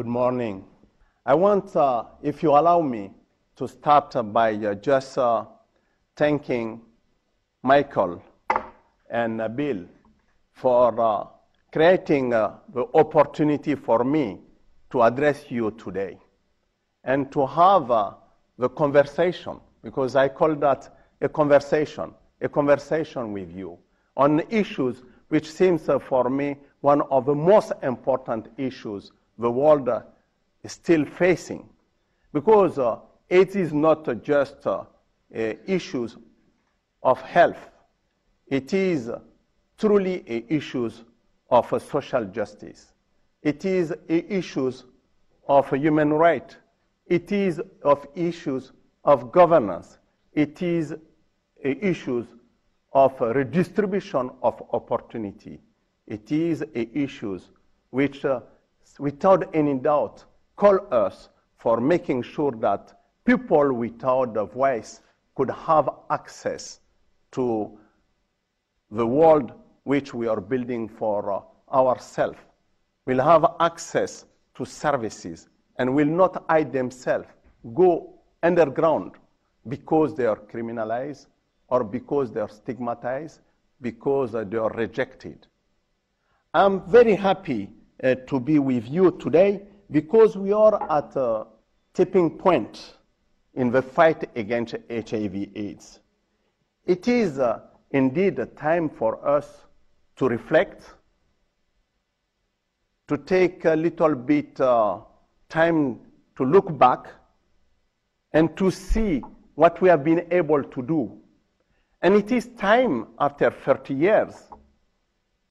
Good morning. I want, if you allow me, to start by just thanking Michael and Bill for creating the opportunity for me to address you today and to have the conversation, because I call that a conversation with you on issues which seems for me one of the most important issues the world is still facing. Because AIDS is not just issues of health. It is truly issues of social justice. It is issues of human rights. It is of issues of governance. It is issues of redistribution of opportunity. It is issues which, without any doubt, call us for making sure that people without a voice could have access to the world which we are building for ourselves, will have access to services, and will not hide themselves, go underground because they are criminalized or because they are stigmatized, because they are rejected. I'm very happy to be with you today because we are at a tipping point in the fight against HIV/AIDS. It is indeed a time for us to reflect, to take a little bit time to look back and to see what we have been able to do. And it is time, after 30 years,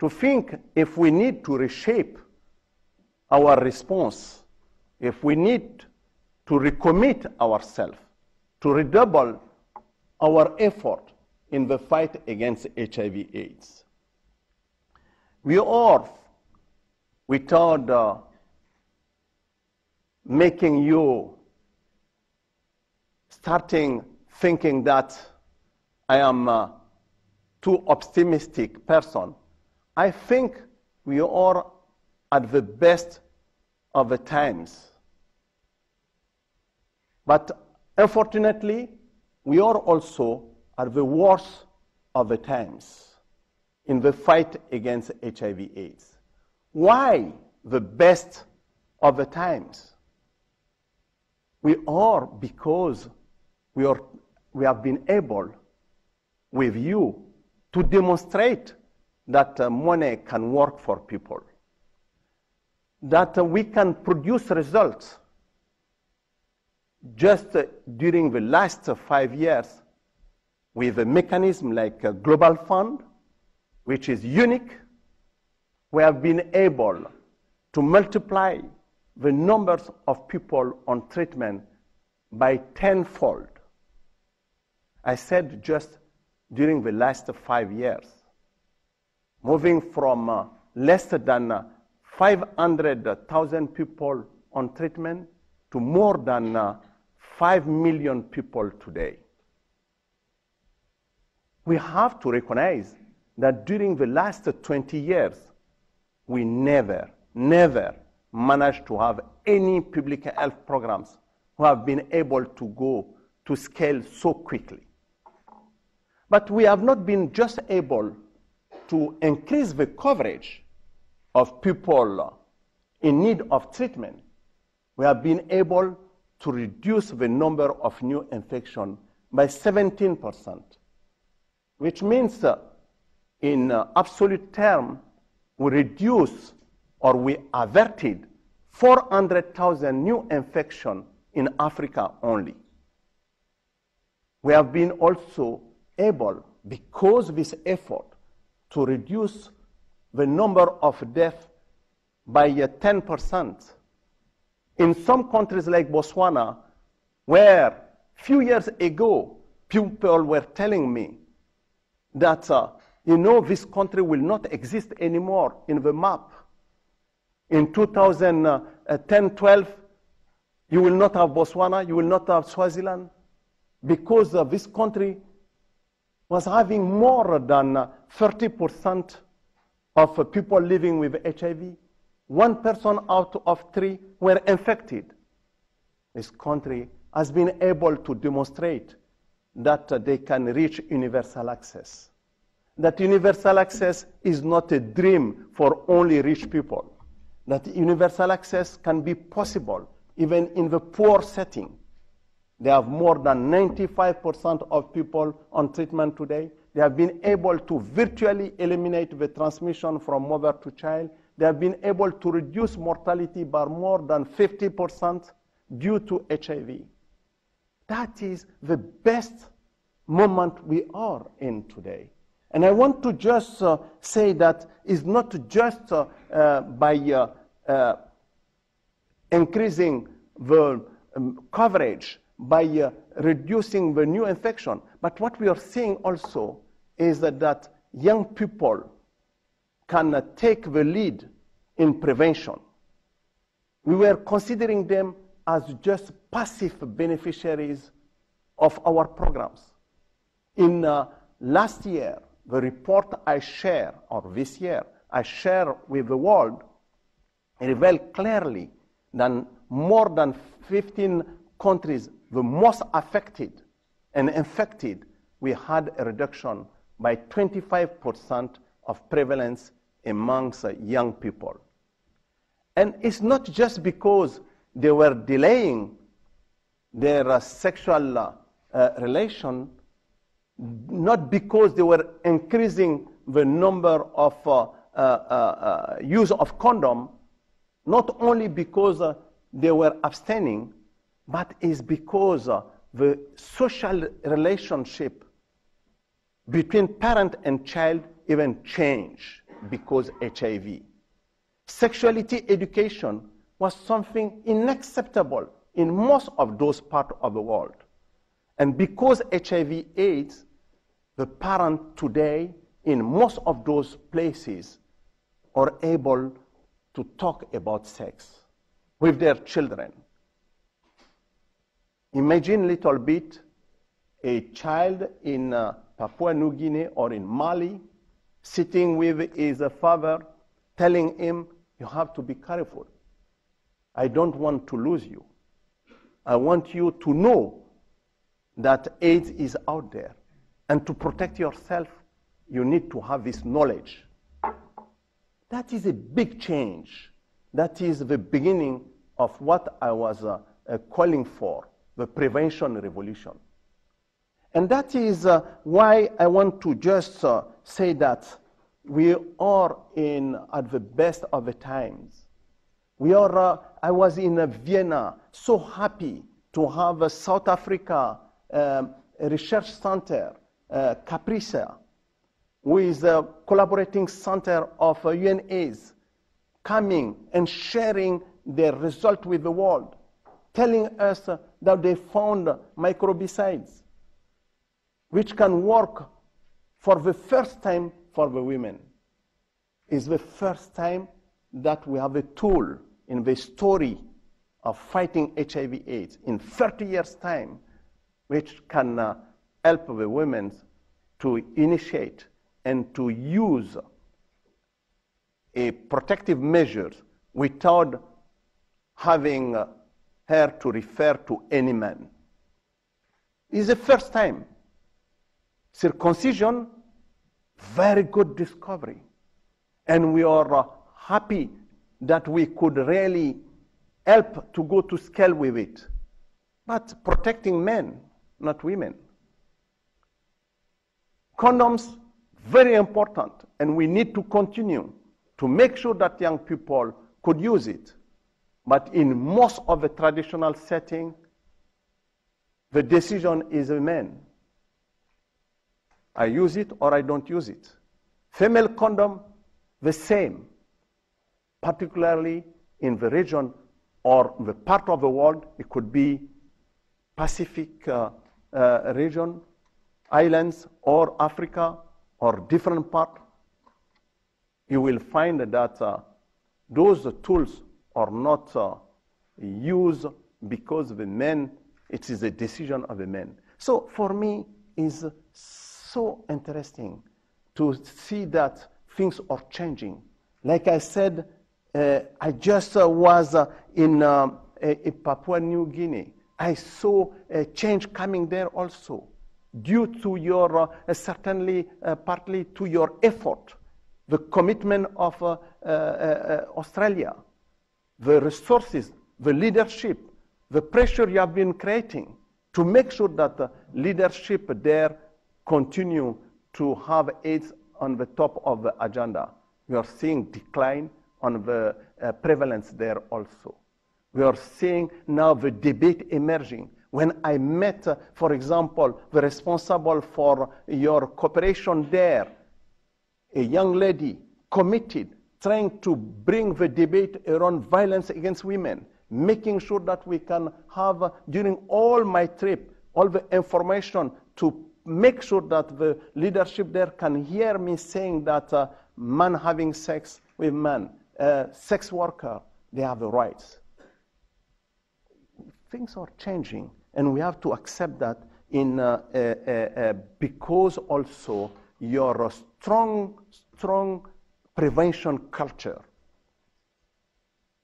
to think if we need to reshape our response, if we need to recommit ourselves, to redouble our effort in the fight against HIV/AIDS. We are, without making you starting thinking that I am a too optimistic person, I think we are at the best of the times. But unfortunately, we are also at the worst of the times in the fight against HIV/AIDS. Why the best of the times? We are because we have been able, with you, to demonstrate that money can work for people, that we can produce results. Just during the last 5 years, with a mechanism like a Global Fund, which is unique, we have been able to multiply the numbers of people on treatment by 10-fold. I said just during the last 5 years, moving from less than 500,000 people on treatment to more than 5 million people today. We have to recognize that during the last 20 years, we never managed to have any public health programs who have been able to go to scale so quickly. But we have not been just able to increase the coverage of people in need of treatment. We have been able to reduce the number of new infections by 17%, which means in absolute terms, we reduced or we averted 400,000 new infections in Africa only. We have been also able, because of this effort, to reduce the number of deaths by 10%. In some countries like Botswana, where a few years ago, people were telling me that, this country will not exist anymore in the map. In 2010-12, you will not have Botswana, you will not have Swaziland, because this country was having more than 30% of people living with HIV. 1 person out of 3 were infected. This country has been able to demonstrate that they can reach universal access. That universal access is not a dream for only rich people. That universal access can be possible even in the poor setting. They have more than 95% of people on treatment today. They have been able to virtually eliminate the transmission from mother to child. They have been able to reduce mortality by more than 50% due to HIV. That is the best moment we are in today. And I want to just say that it's not just by increasing the coverage, by reducing the new infection, but what we are seeing also is that young people can take the lead in prevention. We were considering them as just passive beneficiaries of our programs. In last year, the report I share, or this year, I share with the world, revealed clearly that more than 15 countries, the most affected and infected, we had a reduction by 25% of prevalence amongst young people. And it's not just because they were delaying their sexual relation, not because they were increasing the number of use of condom, not only because they were abstaining, but is because the social relationship between parent and child even changed because HIV. Sexuality education was something unacceptable in most of those parts of the world. And because HIV/AIDS, the parents today in most of those places are able to talk about sex with their children. Imagine a little bit a child in Papua New Guinea or in Mali sitting with his father telling him, you have to be careful. I don't want to lose you. I want you to know that AIDS is out there. And to protect yourself, you need to have this knowledge. That is a big change. That is the beginning of what I was calling for, the prevention revolution. And that is why I want to just say that we are at the best of the times. I was in Vienna, so happy to have a South Africa research center, Caprica, with a collaborating center of UNAIDS, coming and sharing their result with the world, telling us that they found microbicides, which can work for the first time for the women. It's the first time that we have a tool in the story of fighting HIV/AIDS in 30 years' time, which can help the women to initiate and to use a protective measures without having her to refer to any man. It's the first time. Circumcision, very good discovery. And we are happy that we could really help to go to scale with it. But protecting men, not women. Condoms, very important, and we need to continue to make sure that young people could use it. But in most of the traditional setting, the decision is a man. I use it or I don't use it. Female condom, the same, particularly in the region or the part of the world. It could be Pacific region, islands, or Africa, or different part. You will find that those tools are not used because the men, it is a decision of the men. So for me, it's so interesting to see that things are changing. Like I said I just was in Papua New Guinea. I saw a change coming there also, due to your, certainly partly to your effort, the commitment of Australia, the resources, the leadership, the pressure you have been creating to make sure that the leadership there continue to have AIDS on the top of the agenda. We are seeing decline on the prevalence there also. We are seeing now the debate emerging. When I met, for example, the responsible for your cooperation there, a young lady committed, trying to bring the debate around violence against women, making sure that we can have, during all my trip, all the information to make sure that the leadership there can hear me saying that man having sex with man, sex worker, they have the rights. Things are changing, and we have to accept that because also your strong prevention culture.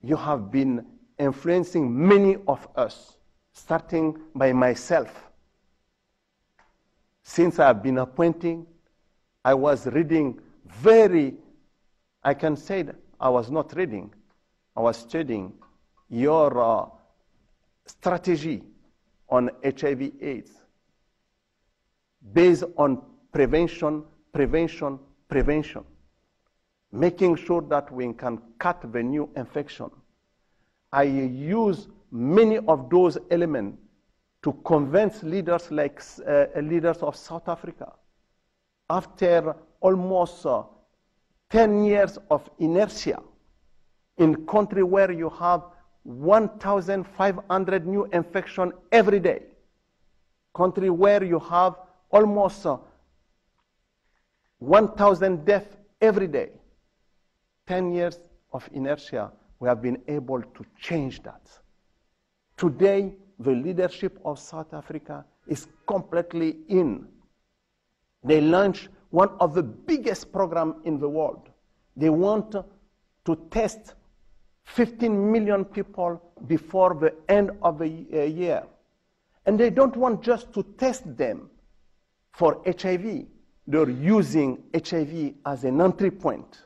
You have been influencing many of us, starting by myself. Since I have been appointing, I was reading I can say that I was not reading, I was studying your strategy on HIV/AIDS based on prevention, making sure that we can cut the new infection. I use many of those elements to convince leaders like leaders of South Africa. After almost 10 years of inertia in a country where you have 1,500 new infections every day, country where you have almost 1,000 deaths every day, 10 years of inertia, we have been able to change that. Today, the leadership of South Africa is completely in. They launched one of the biggest programs in the world. They want to test 15 million people before the end of the year. And they don't want just to test them for HIV. They're using HIV as an entry point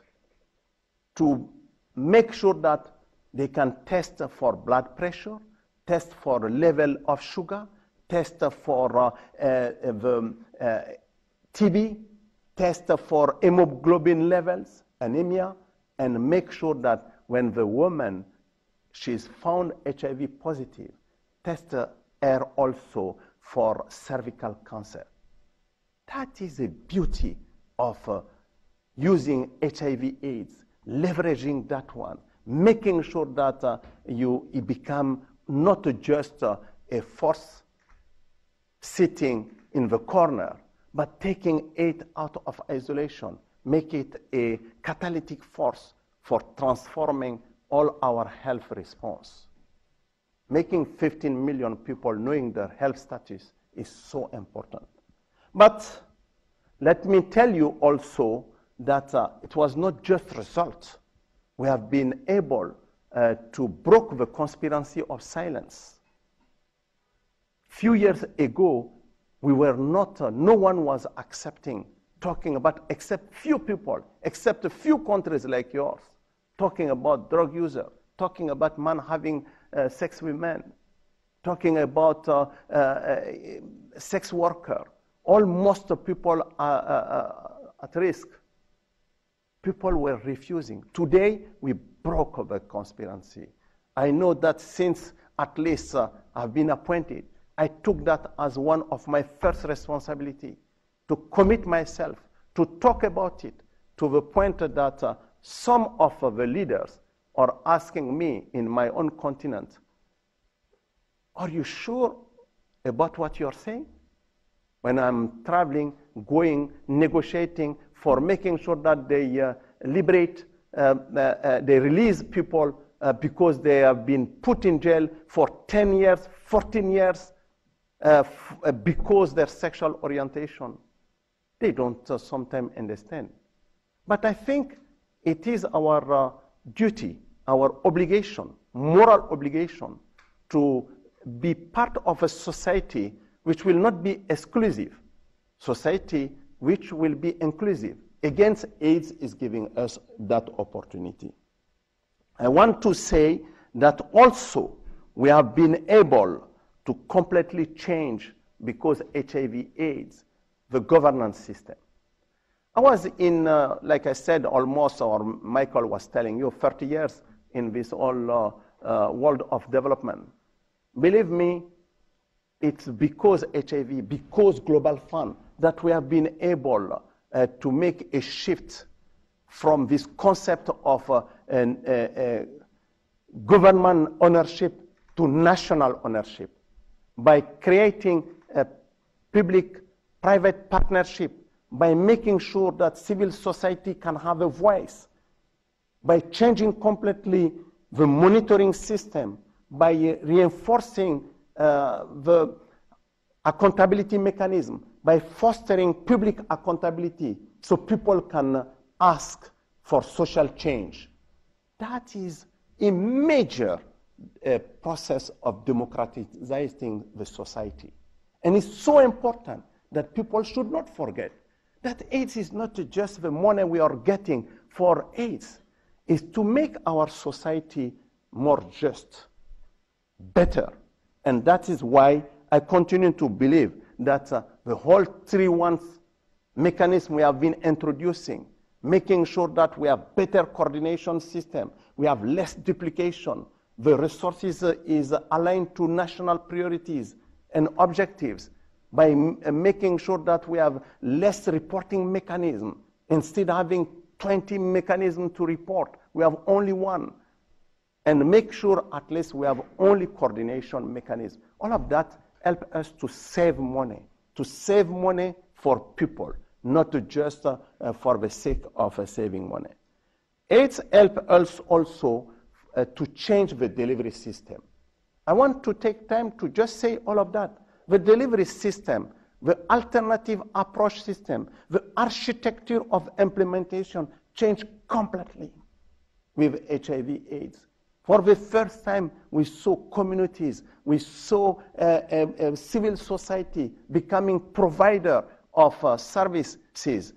to make sure that they can test for blood pressure, test for level of sugar, test for the TB, test for hemoglobin levels, anemia, and make sure that when the woman, she's found HIV positive, test her also for cervical cancer. That is the beauty of using HIV/AIDS, leveraging that one, making sure that you become not just a force sitting in the corner, but taking it out of isolation, make it a catalytic force for transforming all our health response. Making 15 million people knowing their health status is so important. But let me tell you also that it was not just results. We have been able to break the conspiracy of silence. Few years ago, we were not, no one was talking about, except few people, except a few countries like yours, talking about drug user, talking about man having sex with men, talking about sex worker. Almost people are at risk. People were refusing. Today, we broke the conspiracy. I know that since at least I've been appointed, I took that as one of my first responsibility, to commit myself, to talk about it, to the point that some of the leaders are asking me in my own continent, are you sure about what you're saying? When I'm traveling, going, negotiating for making sure that they liberate, they release people because they have been put in jail for 10 years, 14 years, because their sexual orientation. They don't sometimes understand. But I think it is our duty our obligation, moral obligation, to be part of a society which will not be exclusive, society which will be inclusive. Against AIDS is giving us that opportunity. I want to say that also we have been able to completely change, because HIV/AIDS, the governance system. I was in, like I said, almost, or Michael was telling you, 30 years in this whole world of development. Believe me, it's because HIV, because Global Fund, that we have been able to make a shift from this concept of government ownership to national ownership by creating a public-private partnership, by making sure that civil society can have a voice, by changing completely the monitoring system, by reinforcing the accountability mechanism, by fostering public accountability so people can ask for social change. That is a major process of democratizing the society. And it's so important that people should not forget that AIDS is not just the money we are getting for AIDS. It's to make our society more just, better. And that is why I continue to believe that the whole 3-1 mechanism we have been introducing, making sure that we have better coordination system, we have less duplication, the resources is aligned to national priorities and objectives, by making sure that we have less reporting mechanism. Instead of having 20 mechanisms to report, we have only one. And make sure at least we have only coordination mechanism. All of that help us to save money for people, not just for the sake of saving money. AIDS help us also to change the delivery system. I want to take time to just say all of that. The delivery system, the alternative approach system, the architecture of implementation changed completely with HIV/AIDS. For the first time, we saw communities, we saw civil society becoming provider of services,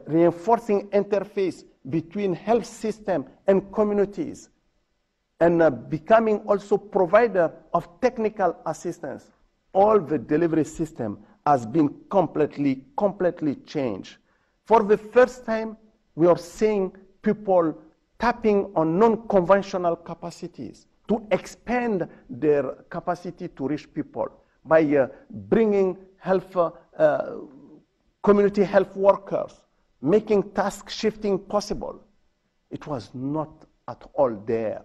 reinforcing interface between health system and communities, and becoming also provider of technical assistance. All the delivery system has been completely changed. For the first time, we are seeing people tapping on non-conventional capacities to expand their capacity to reach people by bringing health, community health workers, making task shifting possible. It was not at all there,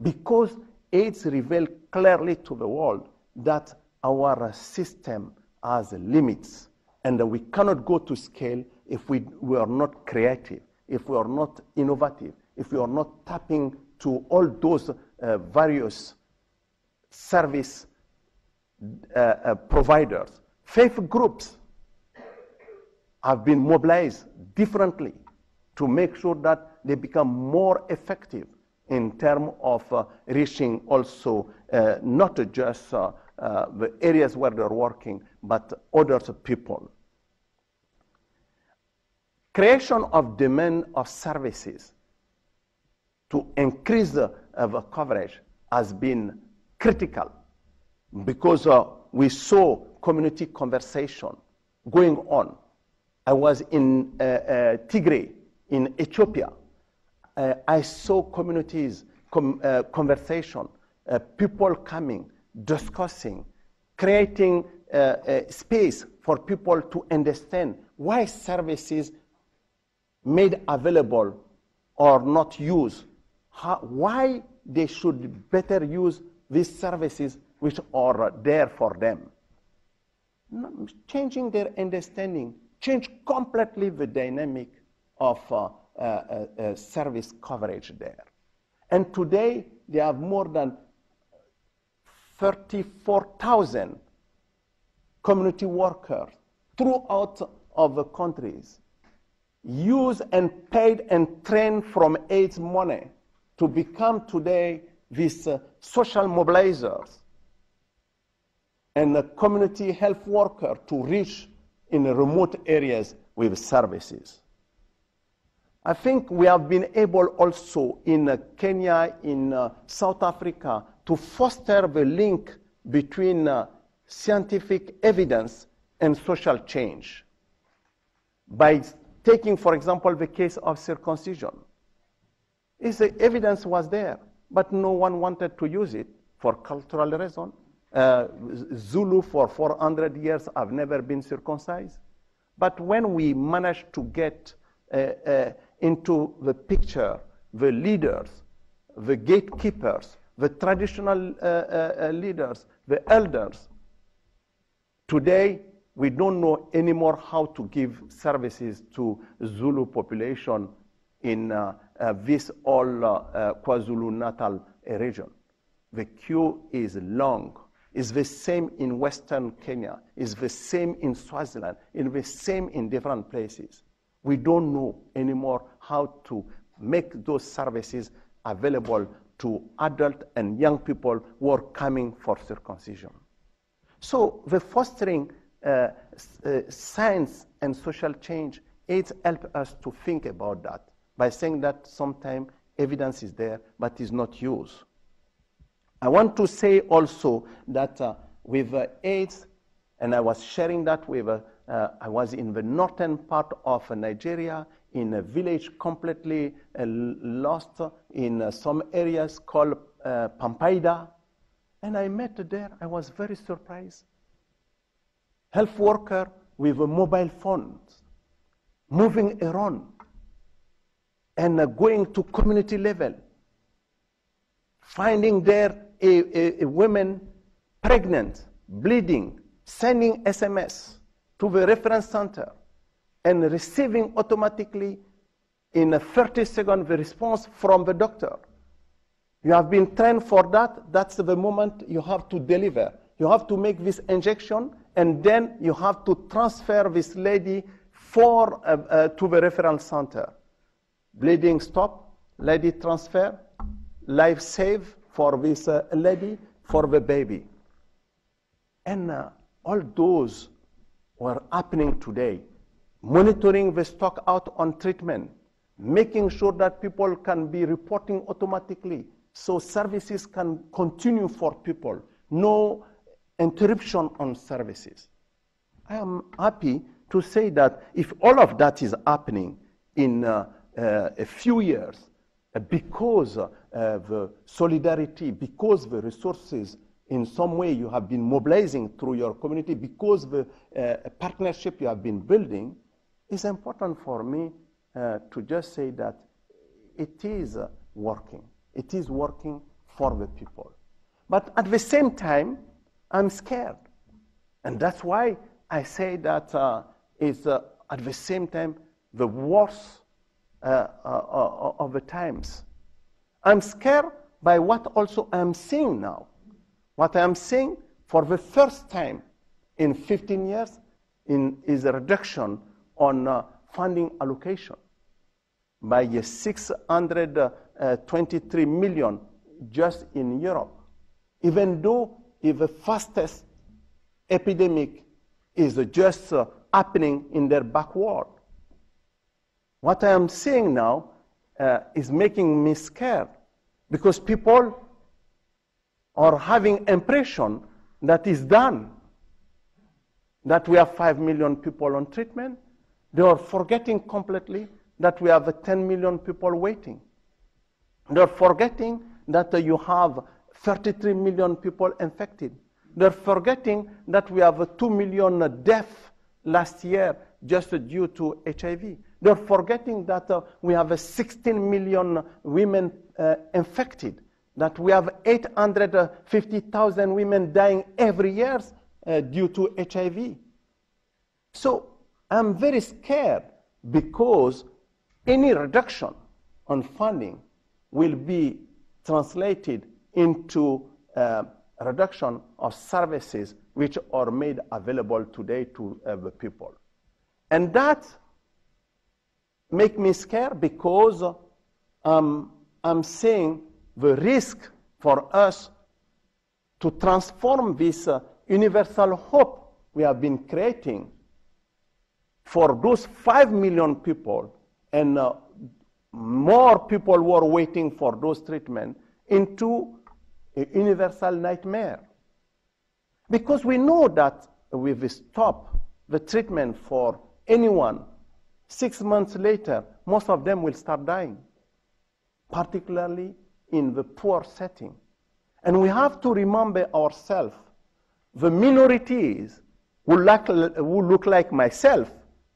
because AIDS revealed clearly to the world that our system has limits, and we cannot go to scale if we are not creative, if we are not innovative, if we are not tapping to all those various service providers. Faith groups have been mobilized differently to make sure that they become more effective in terms of reaching also not just the areas where they're working, but other people. Creation of demand of services to increase the coverage has been critical, because we saw community conversation going on. I was in Tigray, in Ethiopia. I saw communities, conversation, people coming, discussing, creating a space for people to understand why services made available or not used, why they should better use these services which are there for them. Changing their understanding, change completely the dynamic of service coverage there. And today, they have more than 34,000 community workers throughout of the countries, used and paid and trained from AIDS money to become today these social mobilizers and a community health worker to reach in remote areas with services. I think we have been able also in Kenya, in South Africa, to foster the link between scientific evidence and social change by taking, for example, the case of circumcision. The evidence was there, but no one wanted to use it for cultural reasons. Zulu for 400 years have never been circumcised. But when we managed to get into the picture the leaders, the gatekeepers, the traditional leaders, the elders, today we don't know anymore how to give services to Zulu population in this all KwaZulu-Natal region. The queue is long. It's the same in Western Kenya. It's the same in Swaziland. It's the same in different places. We don't know anymore how to make those services available to adult and young people who are coming for circumcision. So the fostering science and social change aids help us to think about that by saying that sometimes evidence is there but is not used. I want to say also that with AIDS, and I was sharing that with, I was in the northern part of Nigeria, in a village completely lost in some areas called Pampaida, and I met there, I was very surprised. Health worker with a mobile phone, moving around, and going to community level, finding there a woman pregnant, bleeding, sending SMS to the reference center and receiving automatically in a 30-second the response from the doctor. You have been trained for that. That's the moment you have to deliver. You have to make this injection, and then you have to transfer this lady to the reference center. Bleeding stop, lady transfer, life save for this lady, for the baby. And all those were happening today. Monitoring the stock out on treatment, making sure that people can be reporting automatically so services can continue for people. No interruption on services. I am happy to say that if all of that is happening in a few years, because the solidarity, because the resources in some way you have been mobilizing through your community, because the partnership you have been building, it's important for me to just say that it is working. It is working for the people. But at the same time, I'm scared. And that's why I say that it's at the same time the worst of the times. I'm scared by what also I'm seeing now. What I'm seeing for the first time in 15 years is a reduction on funding allocation by 623 million just in Europe, even though the fastest epidemic is just happening in their backward. What I am seeing now is making me scared because people are having impression that is done, that we have 5 million people on treatment. They are forgetting completely that we have 10 million people waiting. They're forgetting that you have 33 million people infected. They're forgetting that we have 2 million deaths last year just due to HIV. They're forgetting that we have 16 million women infected, that we have 850,000 women dying every year due to HIV. So I'm very scared because any reduction on funding will be translated into a reduction of services which are made available today to the people. And that makes me scared because I'm saying the risk for us to transform this universal hope we have been creating for those 5 million people and more people who are waiting for those treatments into a universal nightmare. Because we know that if we stop the treatment for anyone, 6 months later, most of them will start dying, particularly in the poor setting. And we have to remember ourselves, the minorities who look like myself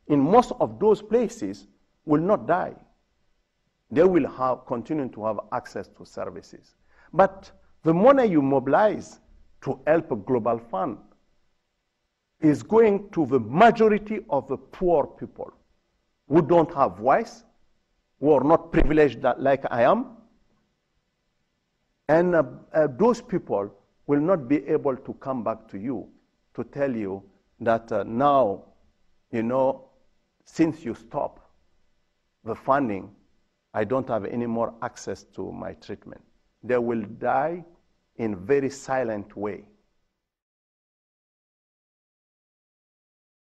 in most of those places will not die. They will continue to have access to services. But the money you mobilize to help a global fund is going to the majority of the poor people who don't have voice, who are not privileged like I am. And those people will not be able to come back to you to tell you that now, since you stop the funding, I don't have any more access to my treatment. They will die in a very silent way.